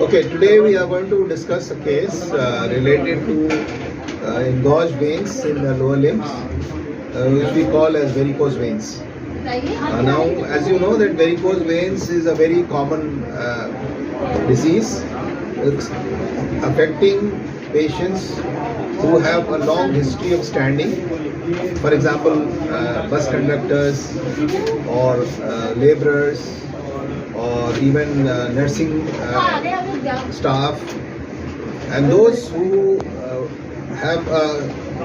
Okay, today we are going to discuss a case related to engorged veins in the lower limbs, which we call as varicose veins. Now, as you know, that varicose veins is a very common disease. It's affecting patients who have a long history of standing. For example, bus conductors or laborers, or even nursing staff, and those who have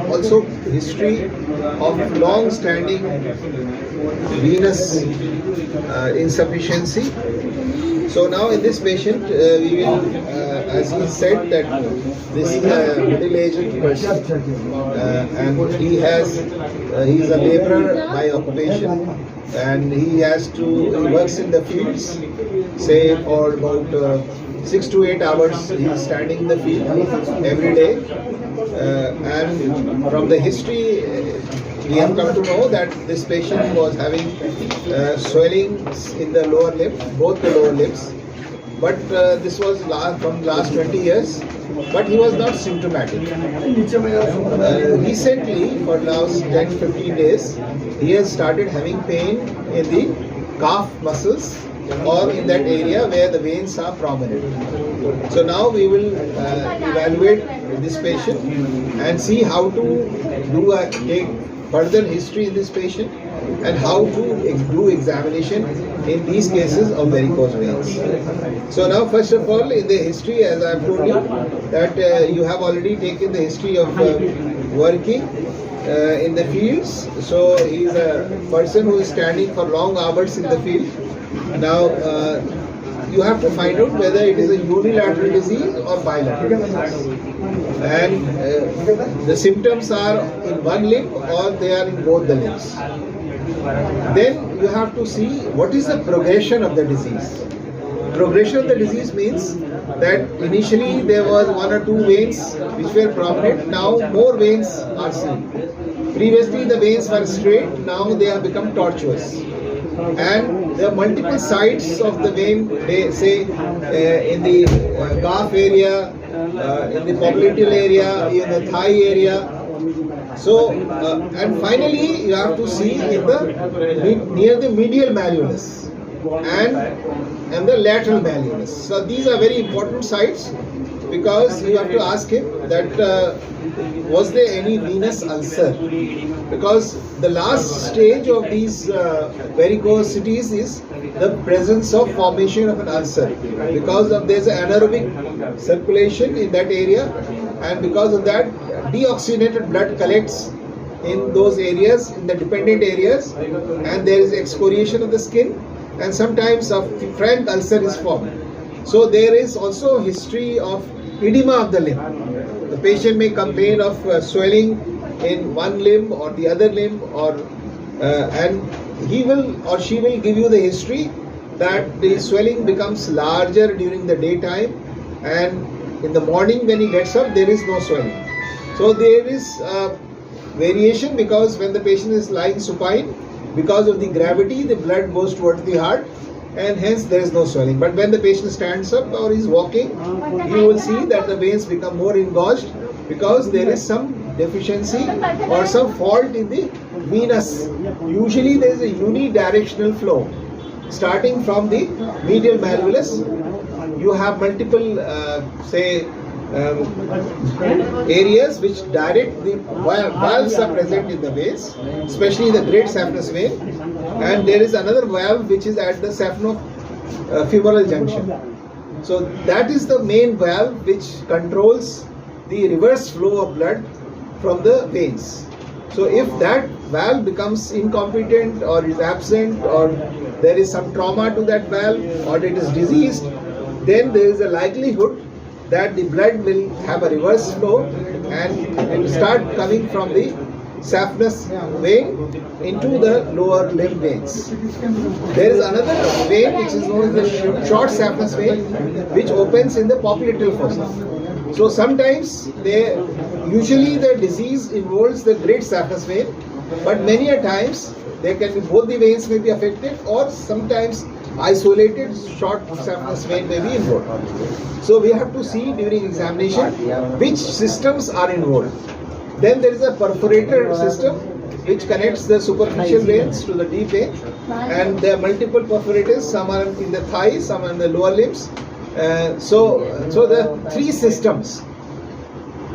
also history of long-standing venous insufficiency. So now in this patient, we will, as he said, that this is a middle-aged person, and he is a laborer by occupation, and he works in the fields, say for about 6 to 8 hours. He is standing in the field every day, and from the history, we have come to know that this patient was having swelling in the lower limb, both the lower limbs. But this was from last 20 years, but he was not symptomatic. Recently, for last 10-15 days, he has started having pain in the calf muscles or in that area where the veins are prominent. So now we will evaluate this patient and see how to take further history in this patient and how to do examination in these cases of varicose veins. So now, first of all, in the history, as I have told you, that you have already taken the history of working in the fields. So he is a person who is standing for long hours in the field. Now, you have to find out whether it is a unilateral disease or bilateral disease. And the symptoms are in one limb or they are in both the limbs. Then you have to see what is the progression of the disease. Progression of the disease means that initially there was 1 or 2 veins which were prominent. Now more veins are seen. Previously the veins were straight, now they have become tortuous. And there are multiple sides of the vein, they say in the calf area, in the popliteal area, in the thigh area. So, and finally you have to see in the near the medial malleolus and the lateral malleolus. So these are very important sites, because you have to ask him that was there any venous ulcer, because the last stage of these varicosities is the presence of formation of an ulcer, because of there is anaerobic circulation in that area, and because of that deoxygenated blood collects in those areas, in the dependent areas, and there is excoriation of the skin, and sometimes a frank ulcer is formed. So there is also history of edema of the limb. The patient may complain of swelling in one limb or the other limb, or and he will or she will give you the history that the swelling becomes larger during the daytime, and in the morning when he gets up there is no swelling. So there is variation, because when the patient is lying supine, because of the gravity the blood goes towards the heart, and hence there is no swelling. But when the patient stands up or is walking, you will see that the veins become more engorged, because there is some deficiency or some fault in the venous. Usually there is a unidirectional flow starting from the medial malleolus. You have multiple areas which direct the valves are present in the veins, especially the great saphenous vein, and there is another valve which is at the saphenofemoral junction. So that is the main valve which controls the reverse flow of blood from the veins. So if that valve becomes incompetent or is absent, or there is some trauma to that valve, or it is diseased, then there is a likelihood that the blood will have a reverse flow and it will start coming from the saphenous vein into the lower limb veins. There is another vein which is known as the short saphenous vein, which opens in the popliteal fossa. So sometimes usually the disease involves the great saphenous vein, but many a times there can be both the veins may be affected, or sometimes isolated short saphenous vein may be involved. So we have to see during examination which systems are involved. Then there is a perforator system which connects the superficial veins to the deep vein, and there are multiple perforators. Some are in the thighs, some are in the lower limbs. So the three systems.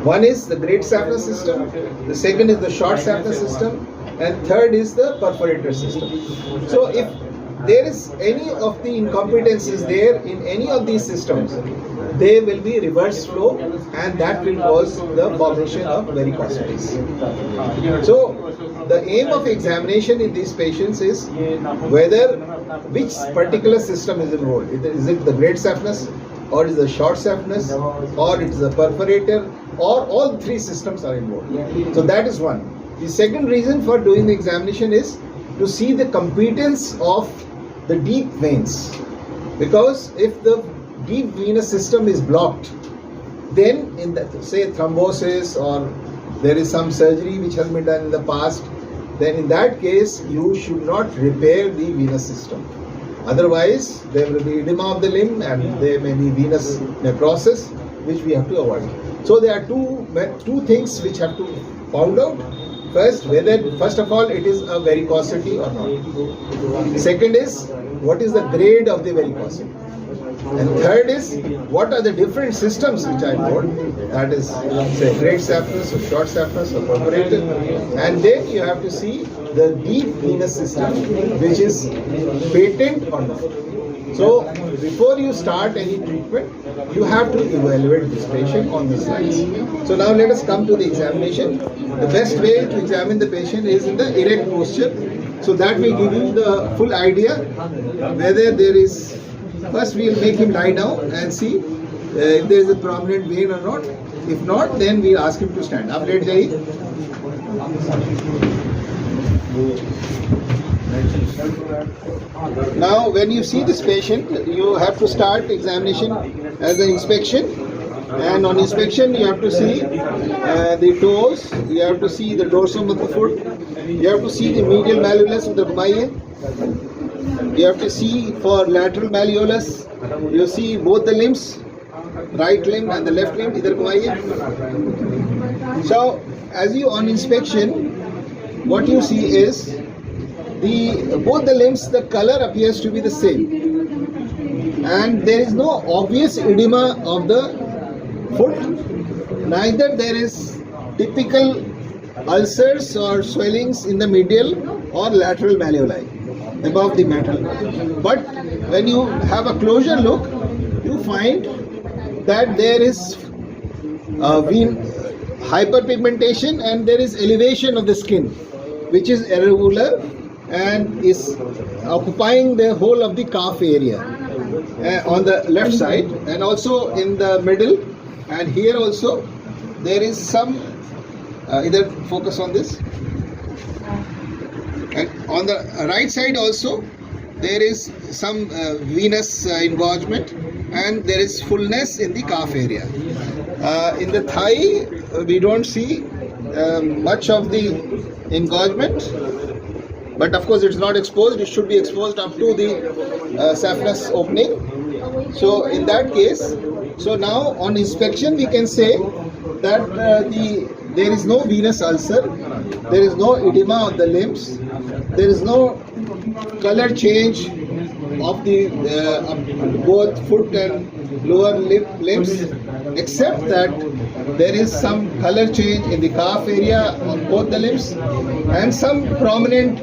One is the great saphenous system, the second is the short saphenous system, and third is the perforator system. So if there is any of the incompetencies there in any of these systems, they will be reverse flow, and that will cause the formation of varicosities. So the aim of examination in these patients is whether which particular system is involved. Is it the great saphenous, or is the short saphenous, or it is the perforator, or all three systems are involved. So that is one. The second reason for doing the examination is to see the competence of the deep veins, because if the deep venous system is blocked, then in the, say, thrombosis, or there is some surgery which has been done in the past, then in that case you should not repair the venous system. Otherwise there will be edema of the limb and there may be venous necrosis, which we have to avoid. So there are two things which have to found out. First, whether first of all it is a varicosity or not. Second is what is the grade of the varicosity. And third is what are the different systems which are involved. That is, say, great saphenous or short saphenous or perforator. And then you have to see the deep venous system, which is patent or not. So before you start any treatment, you have to evaluate this patient on these lines. So now let us come to the examination. The best way to examine the patient is in the erect posture. So that will give you the full idea whether there is. First we will make him lie down and see if there is a prominent vein or not. If not, then we will ask him to stand. Up, let jaiye. Now when you see this patient, you have to start examination as an inspection, and on inspection you have to see the toes, you have to see the dorsum of the foot, you have to see the medial malleolus of the rumbaye, you have to see for lateral malleolus, you see both the limbs, right limb and the left limb, idhar ghumaiye. So as you on inspection, what you see is both the limbs, the color appears to be the same, and there is no obvious edema of the foot, neither there is typical ulcers or swellings in the medial or lateral malleoli above the metal. But when you have a closer look, you find that there is hyperpigmentation and there is elevation of the skin, which is irregular and is occupying the whole of the calf area on the left side, and also in the middle, and here also there is some either focus on this, and on the right side also there is some venous engorgement, and there is fullness in the calf area. In the thigh we don't see much of the engorgement, but of course it's not exposed. It should be exposed up to the saphenous opening. So in that case, so now on inspection we can say that there is no venous ulcer, there is no edema of the limbs, there is no color change of the both foot and lower limbs, except that there is some color change in the calf area on both the limbs and some prominent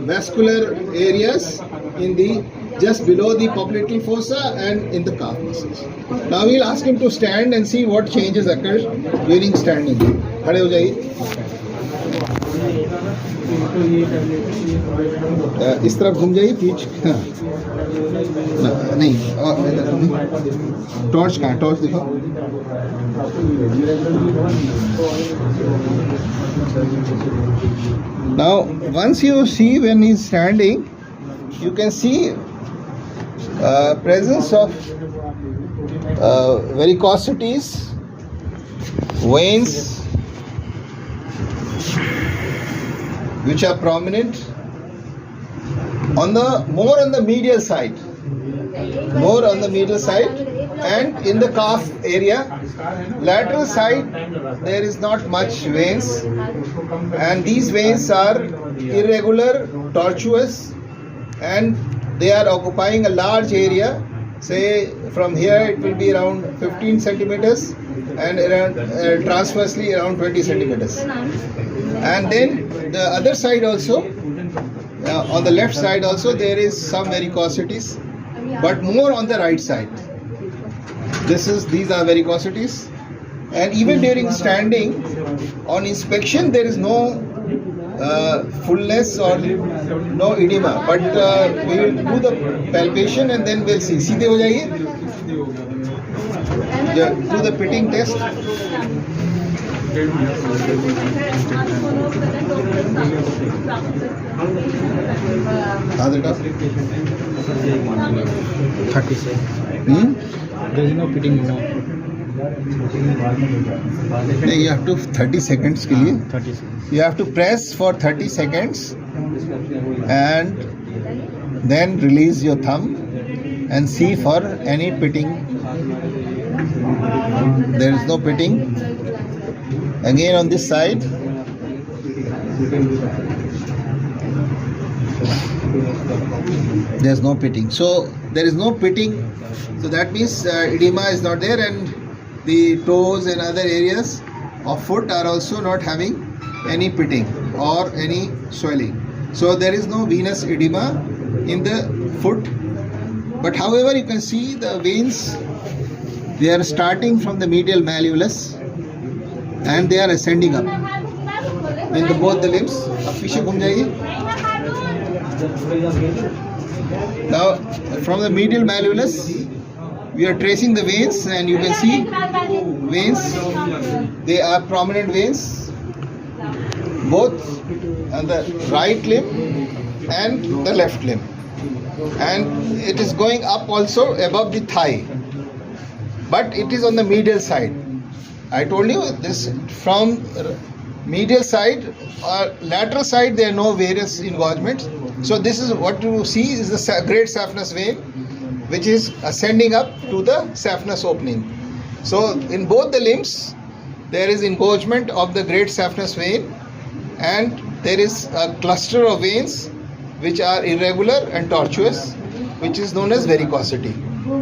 vascular areas in the just below the popliteal fossa and in the calf muscles. Now we will ask him to stand and see what changes occur during standing. खड़े हो जाइए. इस तरफ घूम जाइए पीछ. नहीं, torch कहाँ? टॉर्च दिखाओ. Now once you see when he is standing, you can see presence of varicosities, veins which are prominent, on the more on the medial side, more on the medial side, and in the calf area. Lateral side there is not much veins, and these veins are irregular, tortuous, and they are occupying a large area. Say from here it will be around 15 centimeters and around transversely around 20 centimeters. And then the other side also, on the left side also there is some varicosities, but more on the right side. These are varicosities, and even during standing on inspection there is no fullness or no edema, but we will do the palpation and then we'll see. सीधे हो जाइए. Do the pitting test. How's it up? 30 seconds. There is no pitting now. You have to 30 seconds के लिए. 30 seconds. You have to press for 30 seconds and then release your thumb and see for any pitting. There is no pitting. Again on this side. There is no pitting. So there is no pitting. So that means edema is not there, and the toes and other areas of foot are also not having any pitting or any swelling. So there is no venous edema in the foot. But however, you can see the veins, they are starting from the medial malleolus and they are ascending up in both the limbs. Ab पीछे घूम जाइए. Now from the medial malleolus we are tracing the veins, and you can see veins, they are prominent veins both on the right limb and the left limb, and it is going up also above the thigh, but it is on the medial side. I told you this, from medial side or lateral side there are no various engorgements. So this is what you see is the great saphenous vein, which is ascending up to the saphenous opening. So in both the limbs there is engorgement of the great saphenous vein, and there is a cluster of veins which are irregular and tortuous, which is known as varicosity.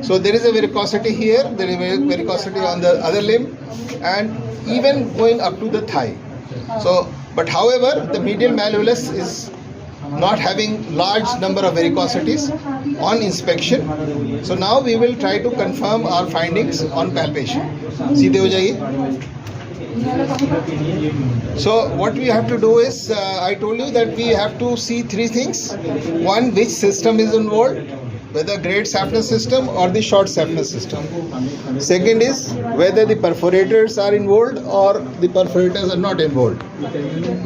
So there is a varicosity here, there is a varicosity on the other limb, and even going up to the thigh. So, but however, the medial malleolus is not having large number of varicosities on inspection. So now we will try to confirm our findings on palpation. सीधे हो जाइए. So what we have to do is, I told you that we have to see three things. One, which system is involved, whether great saphenous system or the short saphenous system. Second is whether the perforators are involved or the perforators are not involved.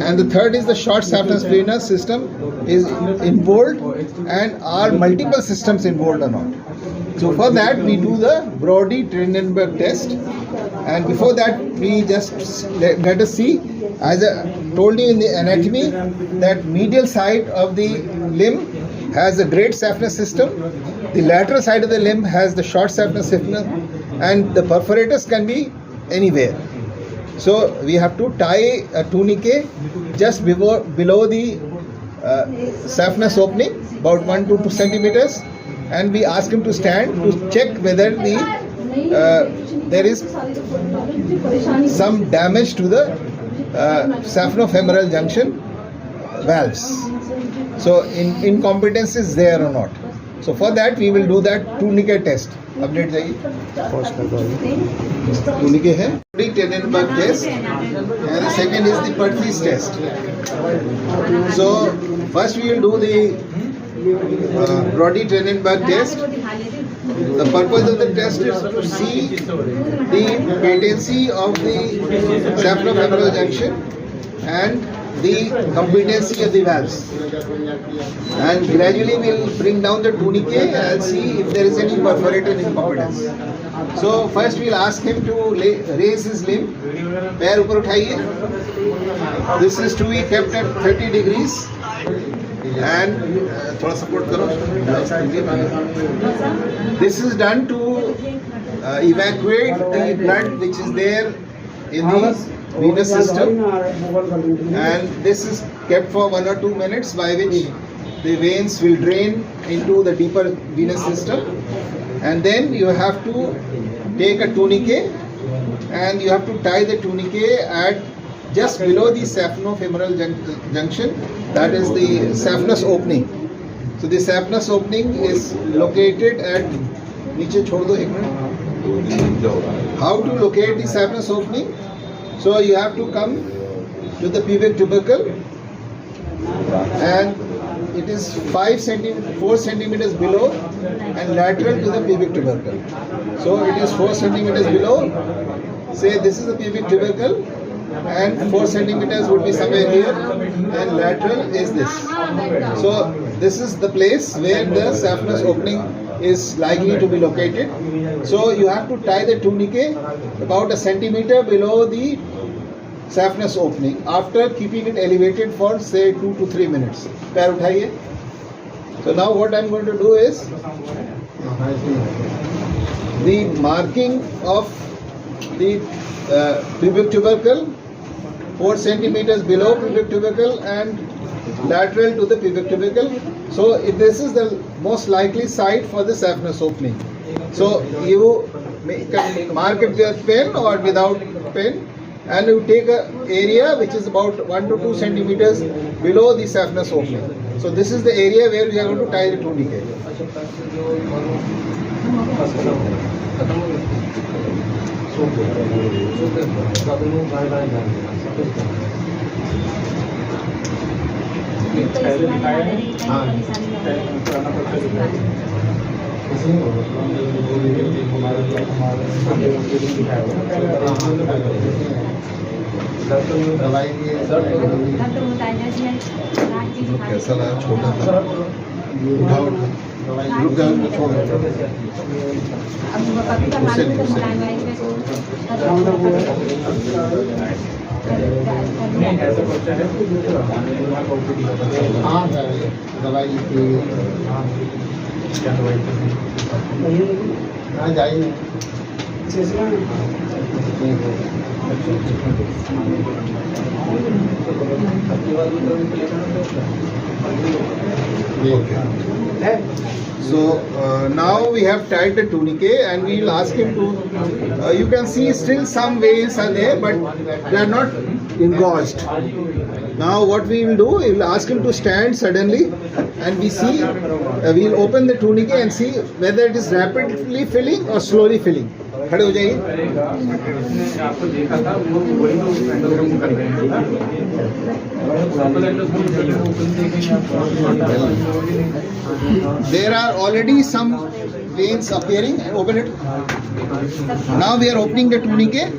And the third is the short saphenous venous system is involved, and are multiple systems involved or not. So for that we do the Brody-Trendelenburg test, and before that we just let us see, as I told you in the anatomy, that medial side of the limb has a great saphenous system, the lateral side of the limb has the short saphenous system, and the perforators can be anywhere. So we have to tie a tourniquet just below the saphenous opening, about 1 to 2 centimeters, and we ask him to stand to check whether there is some damage to the saphenofemoral junction valves. So incompetence is there or not. So for that we will do that tourniquet test. Update जाइए. Tourniquet है. Brody-Trendelenburg test, and the second is the Perthes test. So first we will do the Brody-Trendelenburg test. The purpose of the test is to see the patency of the saphenofemoral junction and the competency of the valves, and gradually we will bring down the tourniquet and see if there is any perforated incompetence. So first we will ask him to raise his limb. पैर ऊपर उठाइए. This is to be kept at 30 degrees. and थोड़ा support करो. This is done to evacuate the blood which is there in the venous system, and this is kept for 1 or 2 minutes, by which the veins will drain into the deeper venous system, and then you have to take a tourniquet and you have to tie the tourniquet at just below the saphenofemoral junction, that is the saphenous opening. So the saphenous opening is located at नीचे छोड़ दो एक minute. How to locate the saphenous opening? So you have to come to the pubic tubercle, and it is 4 centimeters below and lateral to the pubic tubercle. So it is 4 centimeters below. Say this is the pubic tubercle, and 4 centimeters would be somewhere here, and lateral is this. So this is the place where the saphenous opening is likely to be located. So you have to tie the tourniquet about a centimeter below the saphenous opening after keeping it elevated for say 2 to 3 minutes. पैर उठाइए. So now what I am going to do is the marking of the pubic tubercle, 4 centimeters below pubic tubercle and lateral to the pubic tubercle. So this is the most likely site for the saphenous opening. So you can mark it with pen or without pen, and you take an area which is about 1 to 2 centimeters below the saphenous opening. So this is the area where we are going to tie the tourniquet. कैसा लगा? छोटा था. उठाओ. रुक जाओ. छोड़ो. हाँ दवाई हाँ जाइए. Okay. So now we have tied the tourniquet, and we will ask him to. You can see still some veins are there, but they are not engorged. Now what we will do, we will ask him to stand suddenly, and we see. We will open the tourniquet and see whether it is rapidly filling or slowly filling. खड़े हो जाइए. There are already some veins appearing. Open it. Now we are opening the tourniquet.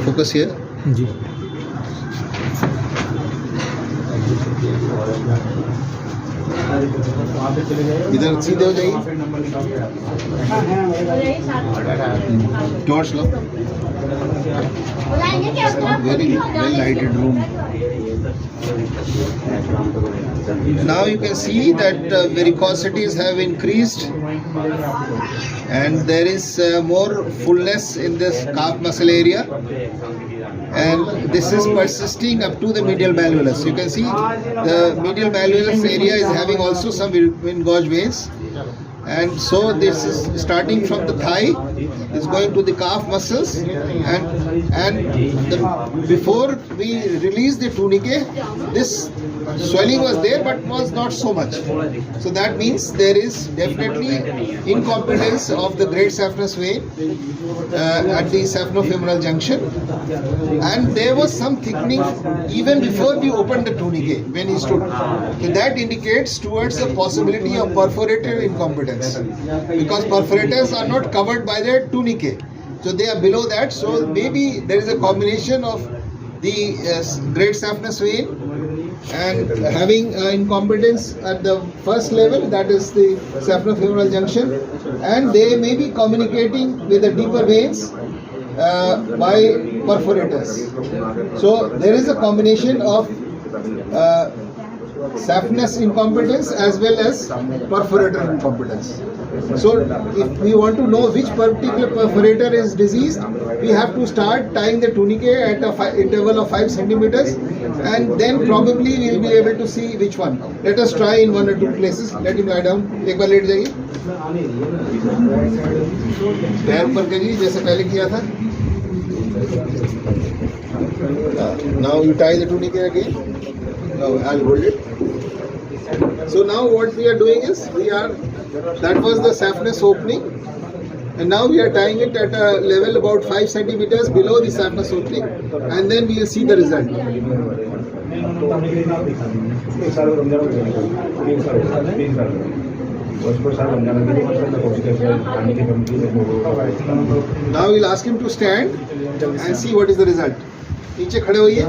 Focus here. जी. इधर सीधे हो जाइए. Torch low. Very well lighted room. Now you can see that varicosities have increased, and there is more fullness in this calf muscle area, and this is persisting up to the medial malleolus. You can see the medial malleolus area is having also some engorged veins, and so this is starting from the thigh, is going to the calf muscles, and before we release the tourniquet, this swelling was there but was not so much. So that means there is definitely incompetence of the great saphenous vein at the saphenofemoral junction, and there was some thickening even before we opened the tourniquet when he stood. So that indicates towards the possibility of perforative incompetence, because perforators are not covered by the tourniquet, so they are below that. So maybe there is a combination of the great saphenous vein and having incompetence at the first level, that is the saphenofemoral junction, and they may be communicating with the deeper veins by perforators. So there is a combination of saphenous incompetence as well as perforator incompetence. So if we want to know which particular perforator is diseased, we have to start tying the tourniquet at a interval of 5 centimeters, and then probably we will be able to see which one. Let us try in 1 or 2 places. Let him lie down. एक बार late जाइए. पैर ऊपर करिए जैसे पहले किया था. Now you tie the tourniquet again. Now I'll hold it. So now what we are doing is that was the saphenous opening, and now we are tying it at a level about 5 centimeters below the saphenous opening, and then we will see the result. Now we'll ask him to stand and see what is the result. नीचे खड़े होइए.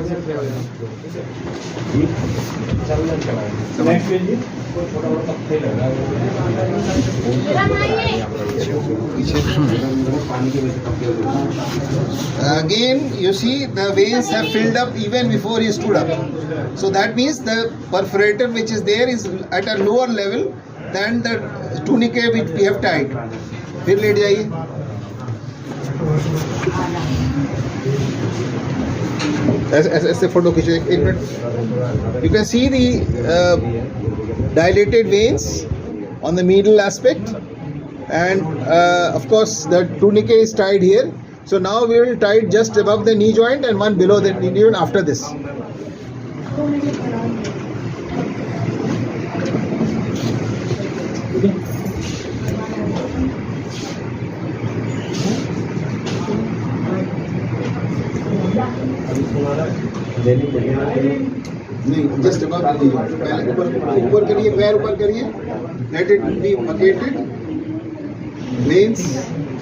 Again, you see the veins have filled up even before he stood up. So that means the perforator which is there is at a lower level than the tourniquet which we have tied. फिर late जाइए. ऐसे photo खींचो एक minute. You can see the dilated veins on the medial aspect, and of course the tourniquet is tied here. So now we will tie it just above the knee joint and one below the knee joint after this. नहीं, just above the knee joint. पहले ऊपर करिए, पैर ऊपर करिए. Let it be bucketed. Veins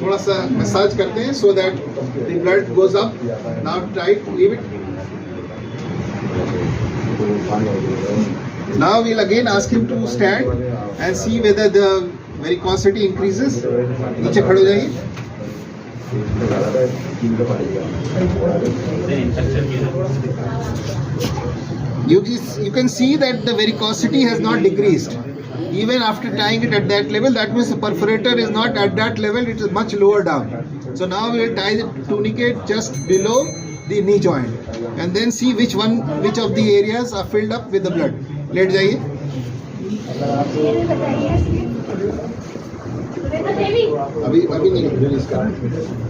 थोड़ा सा massage करते हैं so that the blood goes up. Now tight, leave it. Now we'll again ask him to stand and see whether the varicosity increases. नीचे खड़े हो जाइए. You can see that the varicosity has not decreased even after tying it at that level. That means the perforator is not at that level, it is much lower down. So now we will tie the tourniquet just below the knee joint and then see which of the areas are filled up with the blood. लेट जाइए. अभी नहीं release कर.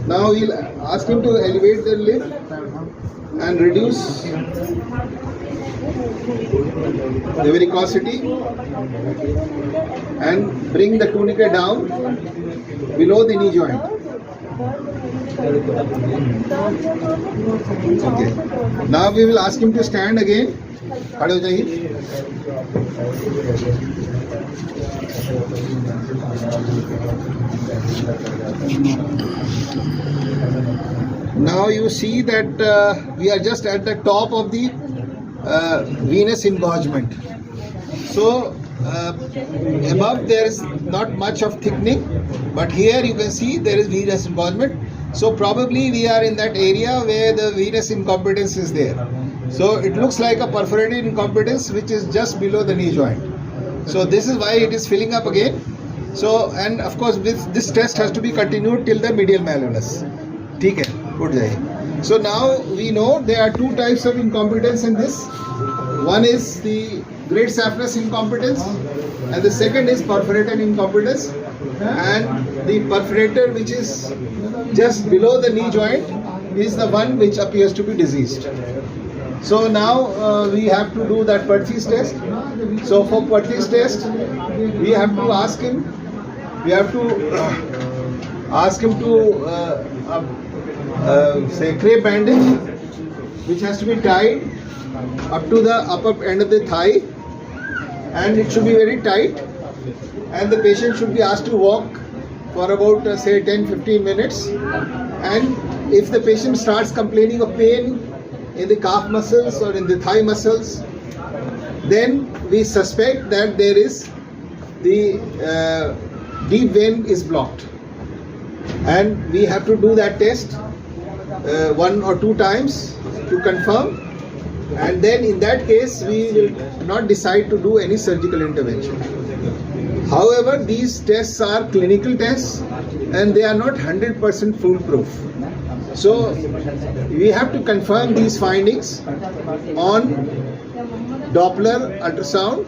Now we'll ask him to elevate the lip and reduce the varicosity and bring the tourniquet down below the knee joint. Okay. Now we will ask him to stand again. खड़े हो जाइए. Now you see that we are just at the top of the venous engorgement. So above there is not much of thickening, but here you can see there is venous engorgement. So probably we are in that area where the venous incompetence is there. So it looks like a perforated incompetence which is just below the knee joint. So this is why it is filling up again. So, and of course this test has to be continued till the medial malleolus. ठीक है, उठ जाइए. So now we know there are two types of incompetence in this. One is the great saphenous incompetence and the second is perforated incompetence. And the perforator which is just below the knee joint is the one which appears to be diseased. So now we have to do that Perthes test. So for Perthes test, we have to ask him to say crepe bandage, which has to be tied up to the upper end of the thigh, and it should be very tight. And the patient should be asked to walk for about say 10-15 minutes. And if the patient starts complaining of pain in the calf muscles or in the thigh muscles, then we suspect that there is the deep vein is blocked, and we have to do that test. 1 or 2 times to confirm, and then in that case we will not decide to do any surgical intervention. However, these tests are clinical tests and they are not 100% foolproof. So we have to confirm these findings on Doppler ultrasound,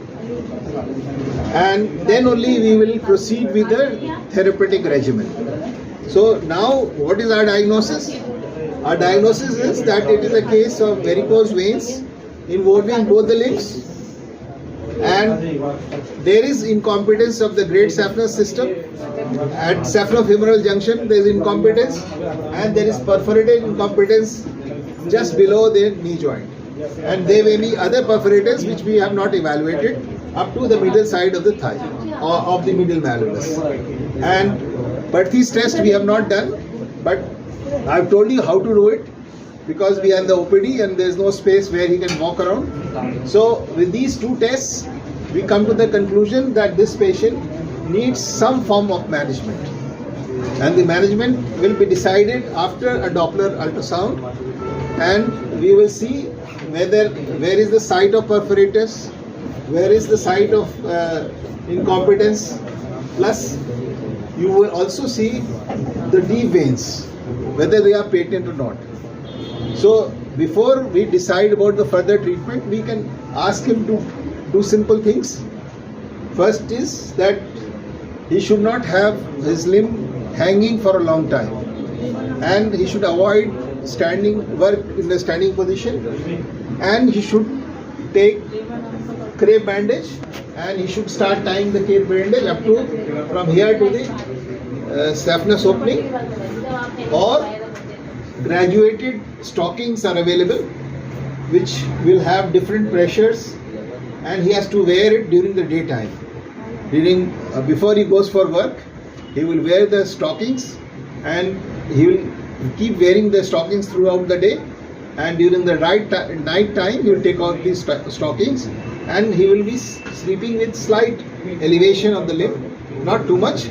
and then only we will proceed with the therapeutic regimen. So now what is our diagnosis? Our diagnosis is that it is a case of varicose veins involving both the limbs, and there is incompetence of the great saphenous system. At saphenofemoral junction there is incompetence, and there is perforated incompetence just below the knee joint, and there may be other perforators which we have not evaluated up to the middle side of the thigh or of the medial malleolus. But these tests we have not done, but I've told you how to do it because we are in the OPD and there is no space where he can walk around. So with these 2 tests we come to the conclusion that this patient needs some form of management, and the management will be decided after a Doppler ultrasound, and we will see where is the site of perforators, where is the site of incompetence, plus you will also see the deep veins, whether they are patent or not. So before we decide about the further treatment, we can ask him to do simple things. First is that he should not have his limb hanging for a long time, and he should avoid work in the standing position, and he should take crepe bandage, and he should start tying the crepe bandage up to from here to the saphenous opening, or graduated stockings are available which will have different pressures, and he has to wear it during the daytime. Before he goes for work, he will wear the stockings, and he will keep wearing the stockings throughout the day, and during the night time he will take out these stockings, and he will be sleeping with slight elevation of the limb, not too much,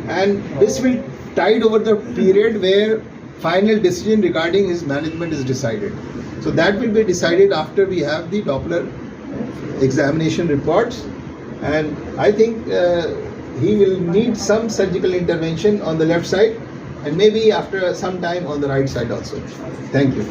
and this will tide over the period where final decision regarding his management is decided. So that will be decided after we have the Doppler examination reports, and I think he will need some surgical intervention on the left side, and maybe after some time on the right side also. Thank you.